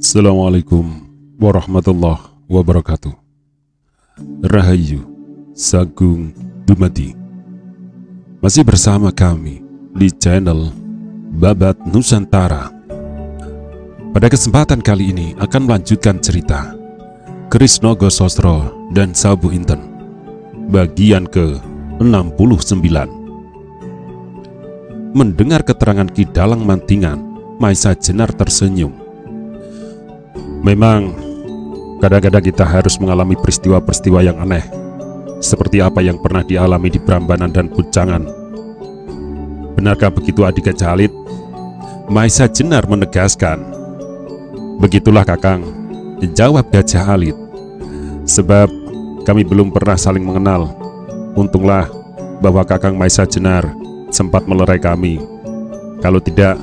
Assalamualaikum warahmatullahi wabarakatuh. Rahayu Sagung Dumadi. Masih bersama kami di channel Babat Nusantara. Pada kesempatan kali ini akan melanjutkan cerita Krisna Gosostro dan Sabu Inten bagian ke-69. Mendengar keterangan Ki Dalang Mantingan, Maisa Jenar tersenyum. Memang kadang-kadang kita harus mengalami peristiwa-peristiwa yang aneh, seperti apa yang pernah dialami di Prambanan dan Bujangan. Benarkah begitu Adik Gajah Alit? Maisa Jenar menegaskan. Begitulah Kakang, jawab Gajah Alit. Sebab kami belum pernah saling mengenal. Untunglah bahwa Kakang Maisa Jenar sempat melerai kami. Kalau tidak,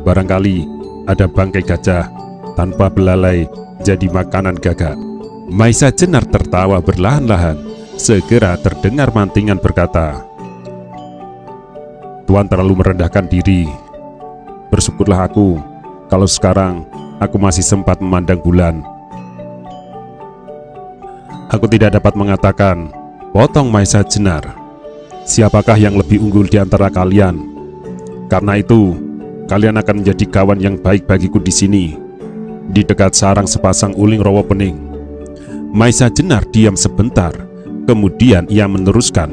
barangkali ada bangkai gajah tanpa belalai jadi makanan gagak. Maisa Jenar tertawa berlahan-lahan. Segera terdengar Mantingan berkata, Tuan terlalu merendahkan diri. Bersyukurlah aku kalau sekarang aku masih sempat memandang bulan. Aku tidak dapat mengatakan, potong Maisa Jenar, siapakah yang lebih unggul di antara kalian. Karena itu, kalian akan menjadi kawan yang baik bagiku di sini. Di dekat sarang sepasang uling rawa pening. Maisa Jenar diam sebentar, kemudian ia meneruskan.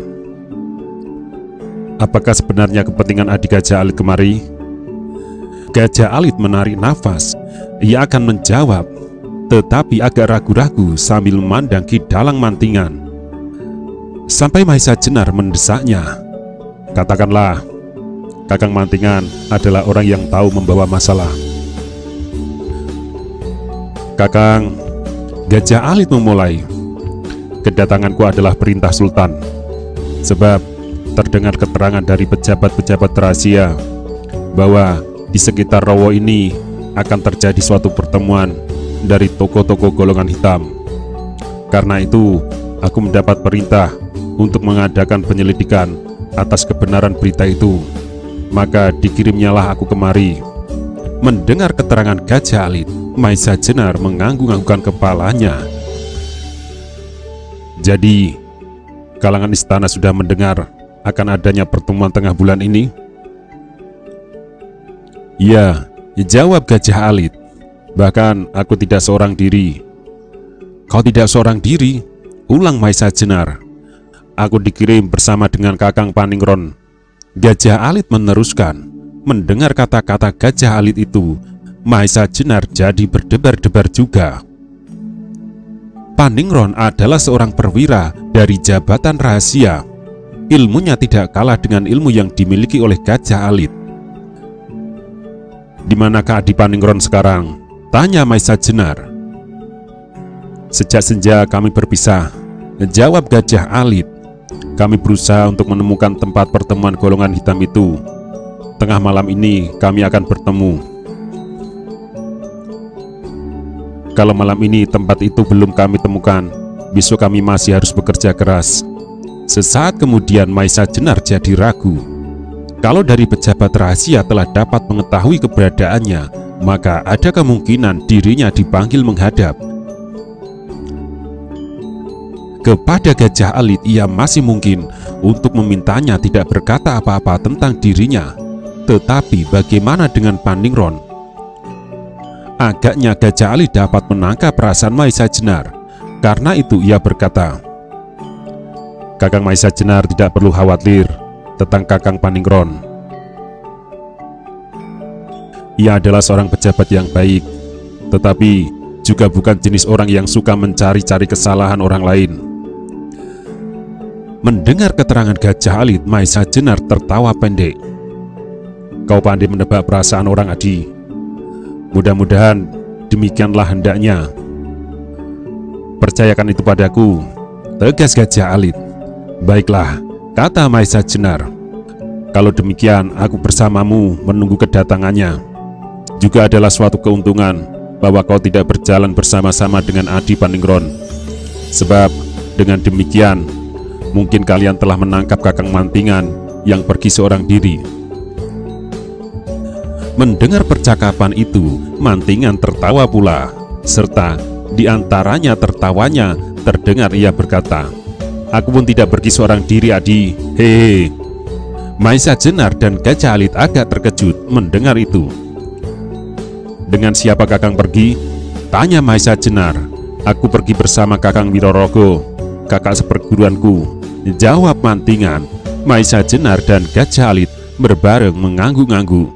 Apakah sebenarnya kepentingan Adik Gajah Alit kemari? Gajah Alit menarik nafas. Ia akan menjawab, tetapi agak ragu-ragu sambil memandang Ki Dalang Mantingan. Sampai Maisa Jenar mendesaknya. Katakanlah, Kakang Mantingan adalah orang yang tahu membawa masalah. Kakang, Gajah Alit memulai. Kedatanganku adalah perintah Sultan. Sebab terdengar keterangan dari pejabat-pejabat rahasia bahwa di sekitar Rowo ini akan terjadi suatu pertemuan dari tokoh-tokoh golongan hitam. Karena itu, aku mendapat perintah untuk mengadakan penyelidikan atas kebenaran berita itu. Maka dikirimnyalah aku kemari. Mendengar keterangan Gajah Alit, Maisa Jenar mengangguk-anggukkan kepalanya. Jadi, kalangan istana sudah mendengar akan adanya pertemuan tengah bulan ini? Ya, jawab Gajah Alit. Bahkan aku tidak seorang diri. Kau tidak seorang diri? Ulang Maisa Jenar. Aku dikirim bersama dengan Kakang Paningron. Gajah Alit meneruskan. Mendengar kata-kata Gajah Alit itu, Maisa Jenar jadi berdebar-debar juga. Paningron adalah seorang perwira dari jabatan rahasia. Ilmunya tidak kalah dengan ilmu yang dimiliki oleh Gajah Alit. Di manakah Adi Paningron sekarang? Tanya Maisa Jenar. Sejak senja kami berpisah, jawab Gajah Alit. Kami berusaha untuk menemukan tempat pertemuan golongan hitam itu. Tengah malam ini kami akan bertemu. Kalau malam ini tempat itu belum kami temukan, besok kami masih harus bekerja keras. Sesaat kemudian Maisa Jenar jadi ragu. Kalau dari pejabat rahasia telah dapat mengetahui keberadaannya, maka ada kemungkinan dirinya dipanggil menghadap. Kepada Gajah Alit ia masih mungkin untuk memintanya tidak berkata apa-apa tentang dirinya. Tetapi bagaimana dengan Paningron? Agaknya Gajah Alit dapat menangkap perasaan Maisa Jenar. Karena itu ia berkata, Kakang Maisa Jenar tidak perlu khawatir tentang Kakang Paningron. Ia adalah seorang pejabat yang baik, tetapi juga bukan jenis orang yang suka mencari-cari kesalahan orang lain. Mendengar keterangan Gajah Alit, Maisa Jenar tertawa pendek. Kau pandai menebak perasaan orang, Adi. Mudah-mudahan demikianlah hendaknya. Percayakan itu padaku, tegas Gajah Alit. Baiklah, kata Maisa Jenar. Kalau demikian, aku bersamamu menunggu kedatangannya. Juga adalah suatu keuntungan bahwa kau tidak berjalan bersama-sama dengan Adi Paningron. Sebab dengan demikian, mungkin kalian telah menangkap Kakang Mantingan yang pergi seorang diri. Mendengar percakapan itu, Mantingan tertawa pula, serta di antaranya tertawanya terdengar ia berkata, "Aku pun tidak pergi seorang diri, Adi. Hehe." Maisa Jenar dan Gajah Alit agak terkejut mendengar itu. "Dengan siapa Kakang pergi?" tanya Maisa Jenar. "Aku pergi bersama Kakang Wirorogo, kakak seperguruanku," jawab Mantingan. Maisa Jenar dan Gajah Alit berbareng mengangguk-angguk.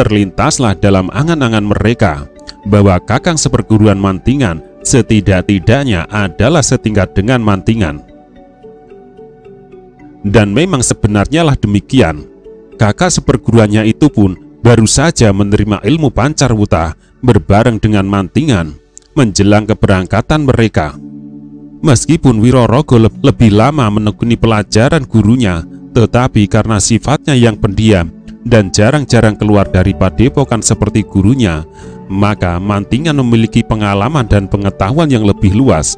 Terlintaslah dalam angan-angan mereka bahwa kakang seperguruan Mantingan setidak-tidaknya adalah setingkat dengan Mantingan. Dan memang sebenarnya lah demikian. Kakak seperguruannya itu pun baru saja menerima ilmu pancarwuta berbareng dengan Mantingan menjelang keberangkatan mereka. Meskipun Wirorogo lebih lama menekuni pelajaran gurunya, tetapi karena sifatnya yang pendiam dan jarang-jarang keluar dari padepokan seperti gurunya, maka Mantingan memiliki pengalaman dan pengetahuan yang lebih luas.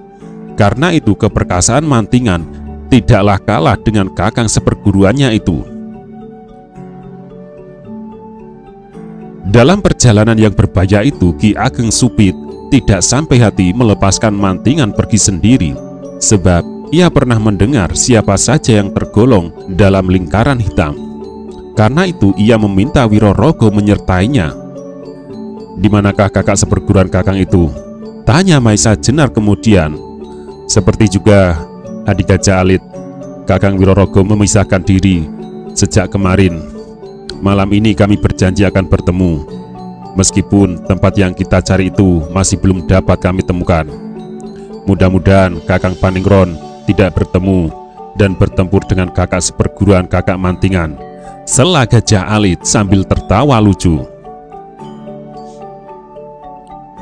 Karena itu keperkasaan Mantingan tidaklah kalah dengan kakang seperguruannya itu. Dalam perjalanan yang berbahaya itu, Ki Ageng Supit tidak sampai hati melepaskan Mantingan pergi sendiri, sebab ia pernah mendengar siapa saja yang tergolong dalam lingkaran hitam. Karena itu ia meminta Wirorogo menyertainya. "Di manakah kakak seperguruan kakang itu?" tanya Maisa Jenar kemudian. "Seperti juga adik Gajah Alit, Kakang Wirorogo memisahkan diri sejak kemarin. Malam ini kami berjanji akan bertemu, meskipun tempat yang kita cari itu masih belum dapat kami temukan. Mudah-mudahan Kakang Paningron tidak bertemu dan bertempur dengan kakak seperguruan kakak Mantingan," sela Gajah Alit sambil tertawa lucu.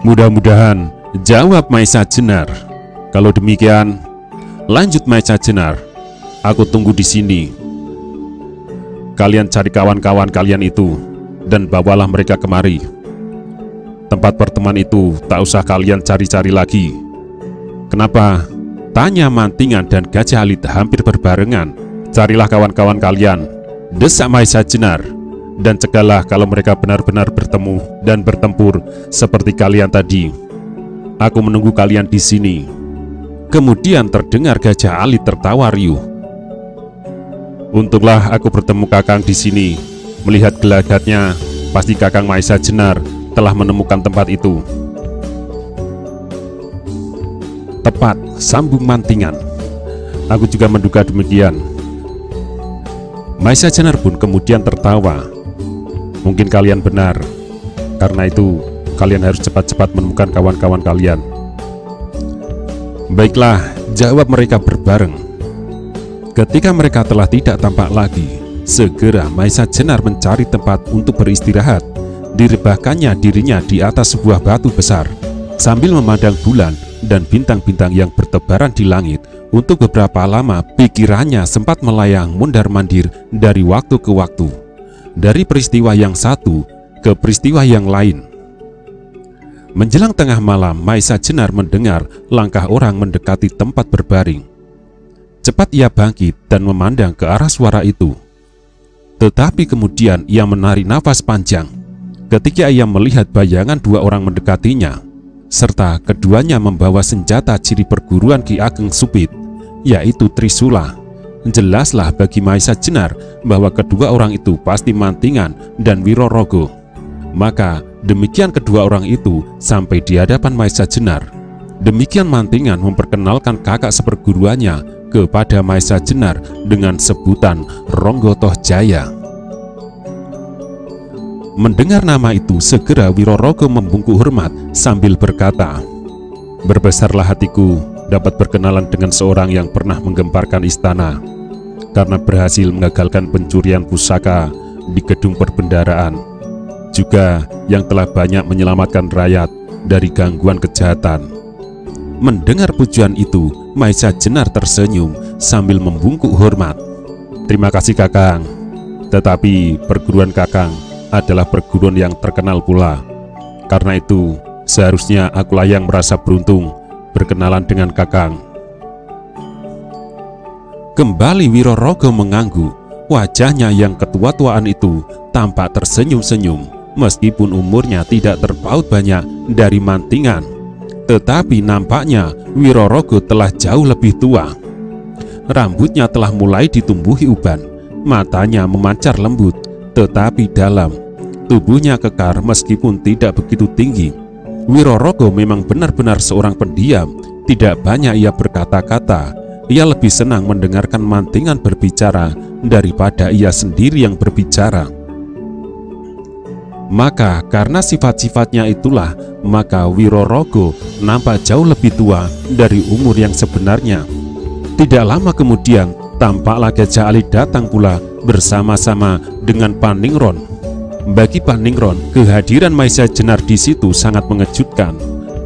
"Mudah-mudahan," jawab Maisa Jenar. "Kalau demikian," lanjut Maisa Jenar, "aku tunggu di sini. Kalian cari kawan-kawan kalian itu dan bawalah mereka kemari. Tempat pertemuan itu tak usah kalian cari-cari lagi." "Kenapa?" tanya Mantingan dan Gajah Alit hampir berbarengan. "Carilah kawan-kawan kalian," desak Maisa Jenar, "dan cegahlah kalau mereka benar-benar bertemu dan bertempur seperti kalian tadi. Aku menunggu kalian di sini." Kemudian terdengar Gajah Alit tertawa riuh. "Untunglah aku bertemu kakang di sini. Melihat gelagatnya, pasti kakang Maisa Jenar telah menemukan tempat itu." "Tepat," sambung Mantingan. "Aku juga menduga demikian." Maisa Jenar pun kemudian tertawa. "Mungkin kalian benar. Karena itu kalian harus cepat-cepat menemukan kawan-kawan kalian." "Baiklah," jawab mereka berbareng. Ketika mereka telah tidak tampak lagi, segera Maisa Jenar mencari tempat untuk beristirahat. Direbahkannya dirinya di atas sebuah batu besar sambil memandang bulan dan bintang-bintang yang bertebaran di langit. Untuk beberapa lama pikirannya sempat melayang mondar-mandir dari waktu ke waktu, dari peristiwa yang satu ke peristiwa yang lain. Menjelang tengah malam, Maisa Jenar mendengar langkah orang mendekati tempat berbaring. Cepat ia bangkit dan memandang ke arah suara itu. Tetapi kemudian ia menarik nafas panjang ketika ia melihat bayangan dua orang mendekatinya, serta keduanya membawa senjata ciri perguruan Ki Ageng Supit, yaitu Trisula. Jelaslah bagi Maisa Jenar bahwa kedua orang itu pasti Mantingan dan Wirorogo. Maka demikian kedua orang itu sampai di hadapan Maisa Jenar. Demikian Mantingan memperkenalkan kakak seperguruannya kepada Maisa Jenar dengan sebutan Ronggotoh Jaya. Mendengar nama itu, segera Wirorogo membungkuk hormat sambil berkata, "Berbesarlah hatiku dapat berkenalan dengan seorang yang pernah menggemparkan istana karena berhasil mengagalkan pencurian pusaka di gedung perbendaharaan, juga yang telah banyak menyelamatkan rakyat dari gangguan kejahatan." Mendengar pujian itu, Maisa Jenar tersenyum sambil membungkuk hormat. "Terima kasih Kakang, tetapi perguruan Kakang adalah perguruan yang terkenal pula. Karena itu seharusnya akulah yang merasa beruntung berkenalan dengan Kakang." Kembali Wirorogo mengangguk. Wajahnya yang ketua-tuaan itu tampak tersenyum-senyum meskipun umurnya tidak terpaut banyak dari Mantingan, tetapi nampaknya Wirorogo telah jauh lebih tua. Rambutnya telah mulai ditumbuhi uban, matanya memancar lembut tetapi dalam, tubuhnya kekar meskipun tidak begitu tinggi. Wirorogo memang benar-benar seorang pendiam, tidak banyak ia berkata-kata. Ia lebih senang mendengarkan Mantingan berbicara daripada ia sendiri yang berbicara. Maka karena sifat-sifatnya itulah, maka Wirorogo nampak jauh lebih tua dari umur yang sebenarnya. Tidak lama kemudian, tampaklah Gajah Alit datang pula bersama-sama dengan Paningron. Bagi Paningron, kehadiran Maisa Jenar di situ sangat mengejutkan.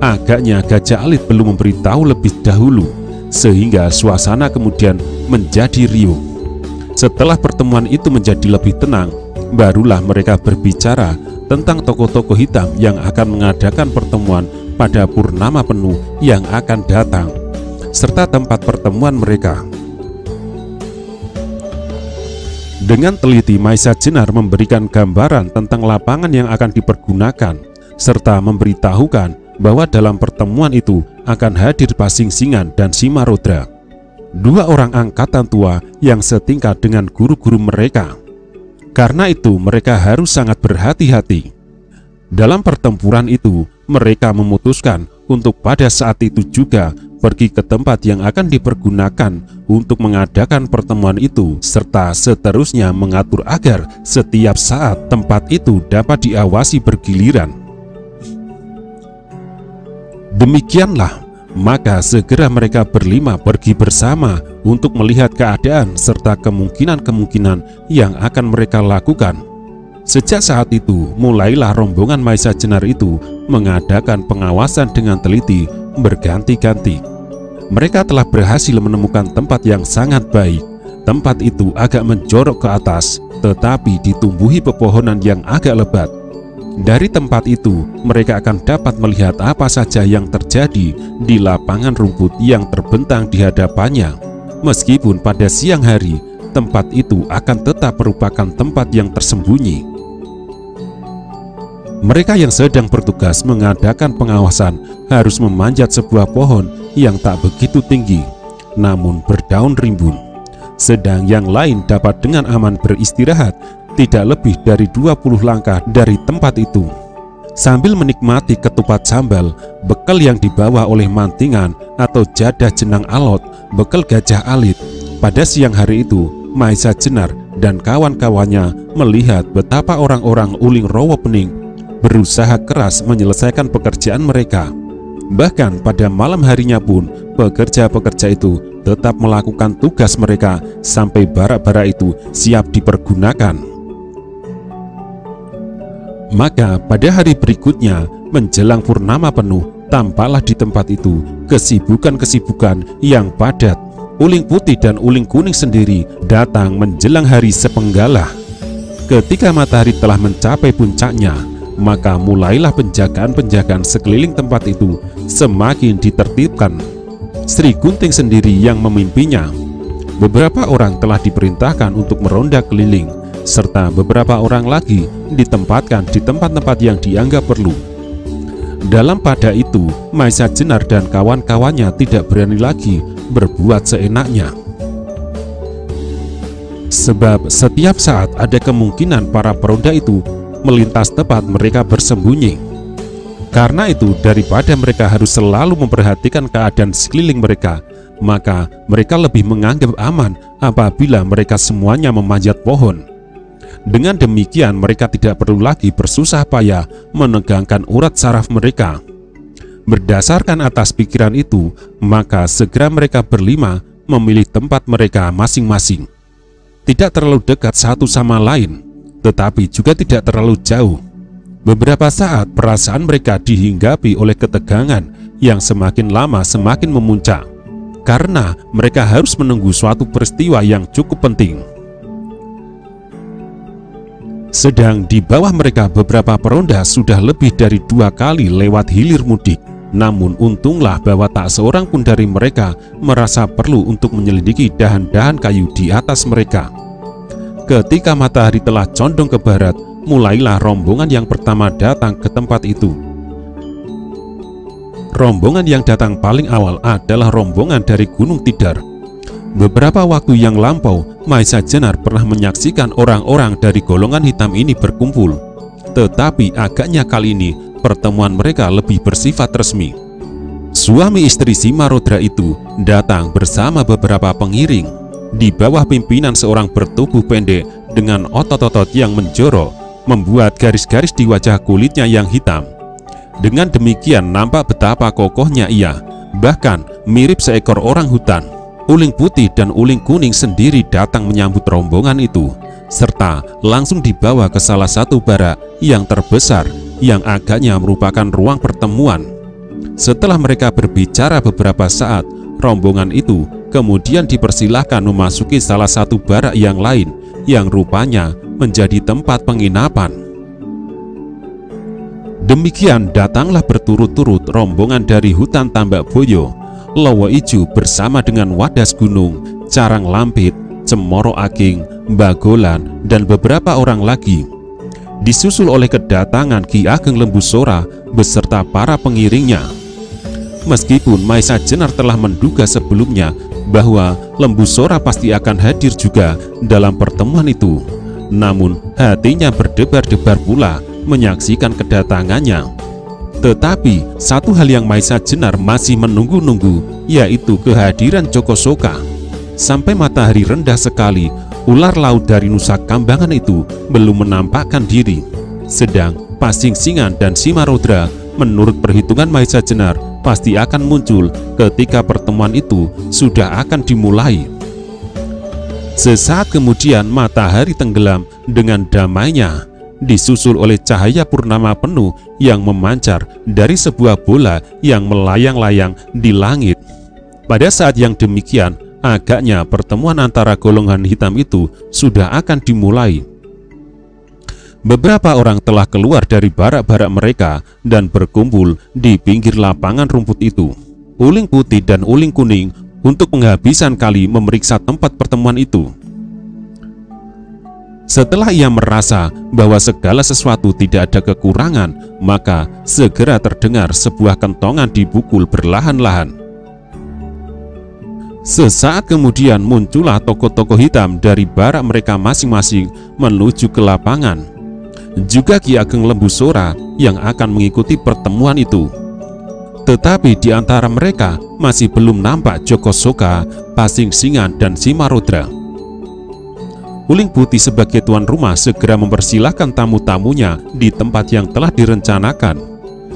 Agaknya Gajah Alit belum memberitahu lebih dahulu, sehingga suasana kemudian menjadi riuh. Setelah pertemuan itu menjadi lebih tenang, barulah mereka berbicara tentang tokoh-tokoh hitam yang akan mengadakan pertemuan pada purnama penuh yang akan datang, serta tempat pertemuan mereka. Dengan teliti Maisa Jenar memberikan gambaran tentang lapangan yang akan dipergunakan, serta memberitahukan bahwa dalam pertemuan itu akan hadir Pasingsingan dan Simarodra, dua orang angkatan tua yang setingkat dengan guru-guru mereka. Karena itu mereka harus sangat berhati-hati. Dalam pertempuran itu, mereka memutuskan untuk pada saat itu juga pergi ke tempat yang akan dipergunakan untuk mengadakan pertemuan itu, serta seterusnya mengatur agar setiap saat tempat itu dapat diawasi bergiliran. Demikianlah, maka segera mereka berlima pergi bersama untuk melihat keadaan serta kemungkinan-kemungkinan yang akan mereka lakukan. Sejak saat itu, mulailah rombongan Maisa Jenar itu mengadakan pengawasan dengan teliti berganti-ganti. Mereka telah berhasil menemukan tempat yang sangat baik. Tempat itu agak menjorok ke atas, tetapi ditumbuhi pepohonan yang agak lebat. Dari tempat itu, mereka akan dapat melihat apa saja yang terjadi di lapangan rumput yang terbentang di hadapannya. Meskipun pada siang hari, tempat itu akan tetap merupakan tempat yang tersembunyi. Mereka yang sedang bertugas mengadakan pengawasan harus memanjat sebuah pohon yang tak begitu tinggi, namun berdaun rimbun. Sedang yang lain dapat dengan aman beristirahat tidak lebih dari 20 langkah dari tempat itu. Sambil menikmati ketupat sambal, bekal yang dibawa oleh Mantingan atau jadah jenang alot, bekal Gajah Alit. Pada siang hari itu, Maisa Jenar dan kawan-kawannya melihat betapa orang-orang Uling Rowo Pening berusaha keras menyelesaikan pekerjaan mereka. Bahkan pada malam harinya pun, pekerja-pekerja itu tetap melakukan tugas mereka sampai bara-bara itu siap dipergunakan. Maka pada hari berikutnya, menjelang purnama penuh, tampaklah di tempat itu kesibukan-kesibukan yang padat. Uling putih dan uling kuning sendiri datang menjelang hari sepenggalah. Ketika matahari telah mencapai puncaknya, maka mulailah penjagaan-penjagaan sekeliling tempat itu semakin ditertibkan. Sri Gunting sendiri yang memimpinnya. Beberapa orang telah diperintahkan untuk meronda keliling, serta beberapa orang lagi ditempatkan di tempat-tempat yang dianggap perlu. Dalam pada itu, Maisa Jenar dan kawan-kawannya tidak berani lagi berbuat seenaknya. Sebab setiap saat ada kemungkinan para peronda itu melintas tempat mereka bersembunyi. Karena itu, daripada mereka harus selalu memperhatikan keadaan sekeliling mereka, maka mereka lebih menganggap aman apabila mereka semuanya memanjat pohon. Dengan demikian, mereka tidak perlu lagi bersusah payah menegangkan urat saraf mereka. Berdasarkan atas pikiran itu, maka segera mereka berlima memilih tempat mereka masing-masing. Tidak terlalu dekat satu sama lain, tetapi juga tidak terlalu jauh. Beberapa saat perasaan mereka dihinggapi oleh ketegangan yang semakin lama semakin memuncak, karena mereka harus menunggu suatu peristiwa yang cukup penting. Sedang di bawah mereka beberapa peronda sudah lebih dari 2 kali lewat hilir mudik. Namun untunglah bahwa tak seorang pun dari mereka merasa perlu untuk menyelidiki dahan-dahan kayu di atas mereka. Ketika matahari telah condong ke barat, mulailah rombongan yang pertama datang ke tempat itu. Rombongan yang datang paling awal adalah rombongan dari Gunung Tidar. Beberapa waktu yang lampau, Maisa Jenar pernah menyaksikan orang-orang dari golongan hitam ini berkumpul. Tetapi agaknya kali ini pertemuan mereka lebih bersifat resmi. Suami istri Simarodra itu datang bersama beberapa pengiring di bawah pimpinan seorang bertubuh pendek dengan otot-otot yang menjorok, membuat garis-garis di wajah kulitnya yang hitam. Dengan demikian nampak betapa kokohnya ia, bahkan mirip seekor orang hutan. Uling putih dan uling kuning sendiri datang menyambut rombongan itu, serta langsung dibawa ke salah satu barak yang terbesar yang agaknya merupakan ruang pertemuan. Setelah mereka berbicara beberapa saat, rombongan itu kemudian dipersilahkan memasuki salah satu barak yang lain yang rupanya menjadi tempat penginapan. Demikian datanglah berturut-turut rombongan dari hutan Tambak Boyo, Lowo Ijo bersama dengan Wadas Gunung, Carang Lampit, Cemoro Aking, Bagolan, dan beberapa orang lagi. Disusul oleh kedatangan Ki Ageng Lembusora beserta para pengiringnya. Meskipun Maisa Jenar telah menduga sebelumnya bahwa Lembusora pasti akan hadir juga dalam pertemuan itu, namun hatinya berdebar-debar pula menyaksikan kedatangannya. Tetapi satu hal yang Maisa Jenar masih menunggu-nunggu, yaitu kehadiran Joko Soka. Sampai matahari rendah sekali, ular laut dari Nusa Kambangan itu belum menampakkan diri. Sedang Pasing Singan dan Simarodra menurut perhitungan Maisa Jenar pasti akan muncul ketika pertemuan itu sudah akan dimulai. Sesaat kemudian matahari tenggelam dengan damainya, disusul oleh cahaya purnama penuh yang memancar dari sebuah bola yang melayang-layang di langit. Pada saat yang demikian, agaknya pertemuan antara golongan hitam itu sudah akan dimulai. Beberapa orang telah keluar dari barak-barak mereka dan berkumpul di pinggir lapangan rumput itu. Uling putih dan uling kuning untuk penghabisan kali memeriksa tempat pertemuan itu. Setelah ia merasa bahwa segala sesuatu tidak ada kekurangan, maka segera terdengar sebuah kentongan dipukul perlahan-lahan. Sesaat kemudian muncullah tokoh-tokoh hitam dari barak mereka masing-masing menuju ke lapangan. Juga Ki Ageng Lembusora yang akan mengikuti pertemuan itu. Tetapi di antara mereka masih belum nampak Joko Soka, Pasing Singan, dan Simarodra. Uling Putih sebagai tuan rumah segera mempersilahkan tamu-tamunya di tempat yang telah direncanakan.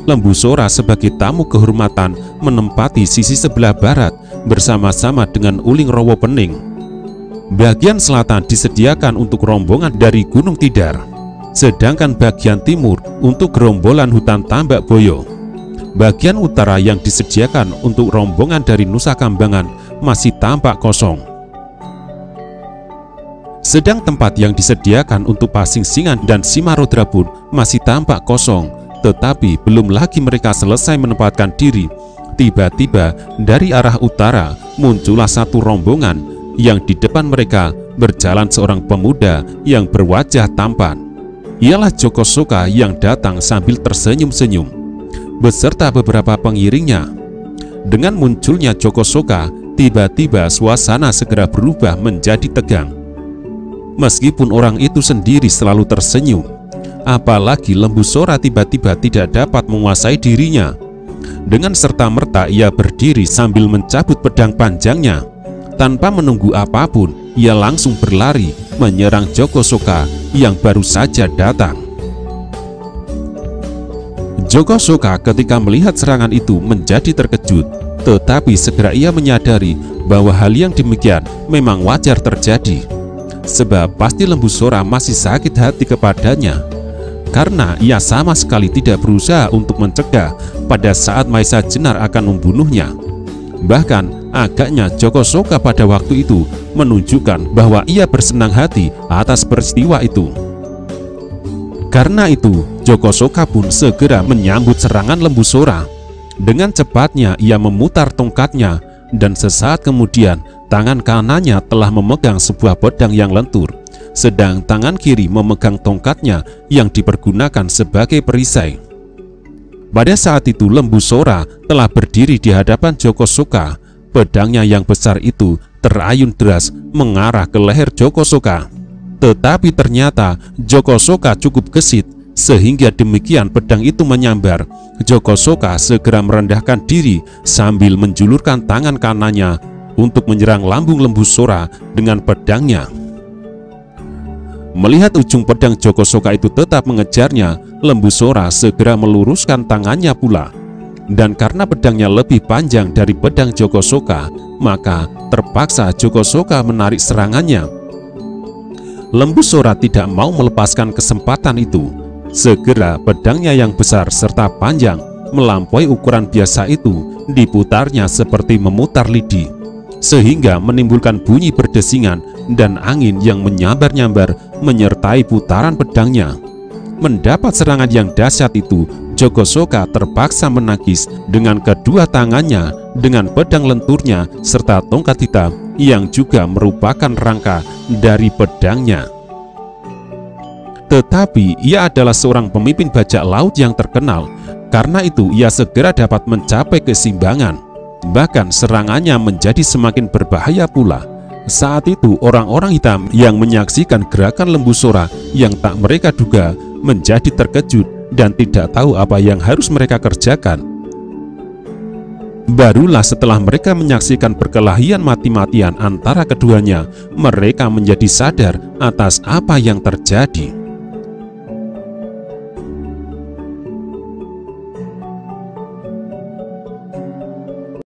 Lembusora sebagai tamu kehormatan menempati sisi sebelah barat bersama-sama dengan Uling Rowo Pening. Bagian selatan disediakan untuk rombongan dari Gunung Tidar, sedangkan bagian timur untuk gerombolan hutan Tambak Boyo. Bagian utara yang disediakan untuk rombongan dari Nusa Kambangan masih tampak kosong. Sedang tempat yang disediakan untuk Pasing Singan dan Simarodra pun masih tampak kosong. Tetapi belum lagi mereka selesai menempatkan diri, tiba-tiba dari arah utara muncullah satu rombongan yang di depan mereka berjalan seorang pemuda yang berwajah tampan. Ialah Joko Soka yang datang sambil tersenyum-senyum beserta beberapa pengiringnya. Dengan munculnya Joko Soka, tiba-tiba suasana segera berubah menjadi tegang. Meskipun orang itu sendiri selalu tersenyum, apalagi Lembusora tiba-tiba tidak dapat menguasai dirinya. Dengan serta-merta ia berdiri sambil mencabut pedang panjangnya. Tanpa menunggu apapun, ia langsung berlari menyerang Joko Soka yang baru saja datang. Joko Soka ketika melihat serangan itu menjadi terkejut, tetapi segera ia menyadari bahwa hal yang demikian memang wajar terjadi. Sebab pasti Lembusora masih sakit hati kepadanya, karena ia sama sekali tidak berusaha untuk mencegah pada saat Maisa Jenar akan membunuhnya. Bahkan agaknya Joko Soka pada waktu itu menunjukkan bahwa ia bersenang hati atas peristiwa itu. Karena itu Joko Soka pun segera menyambut serangan Lembusora. Dengan cepatnya ia memutar tongkatnya, dan sesaat kemudian tangan kanannya telah memegang sebuah pedang yang lentur. sedang tangan kiri memegang tongkatnya yang dipergunakan sebagai perisai. Pada saat itu Lembu Sora telah berdiri di hadapan Joko Soka. Pedangnya yang besar itu terayun deras mengarah ke leher Joko Soka. Tetapi ternyata Joko Soka cukup gesit, sehingga demikian pedang itu menyambar. Joko Soka segera merendahkan diri sambil menjulurkan tangan kanannya untuk menyerang lambung Lembu Sora dengan pedangnya. Melihat ujung pedang Joko Soka itu tetap mengejarnya, Lembu Sora segera meluruskan tangannya pula. Dan karena pedangnya lebih panjang dari pedang Joko Soka, maka terpaksa Joko Soka menarik serangannya. Lembu Sora tidak mau melepaskan kesempatan itu. Segera pedangnya yang besar serta panjang melampaui ukuran biasa itu diputarnya seperti memutar lidi, sehingga menimbulkan bunyi berdesingan dan angin yang menyambar-nyambar menyertai putaran pedangnya. Mendapat serangan yang dahsyat itu, Joko Soka terpaksa menangkis dengan kedua tangannya dengan pedang lenturnya serta tongkat hitam yang juga merupakan rangka dari pedangnya. Tetapi ia adalah seorang pemimpin bajak laut yang terkenal, karena itu ia segera dapat mencapai keseimbangan. Bahkan serangannya menjadi semakin berbahaya pula. Saat itu orang-orang hitam yang menyaksikan gerakan Lembu Sora yang tak mereka duga menjadi terkejut dan tidak tahu apa yang harus mereka kerjakan. Barulah setelah mereka menyaksikan perkelahian mati-matian antara keduanya, mereka menjadi sadar atas apa yang terjadi.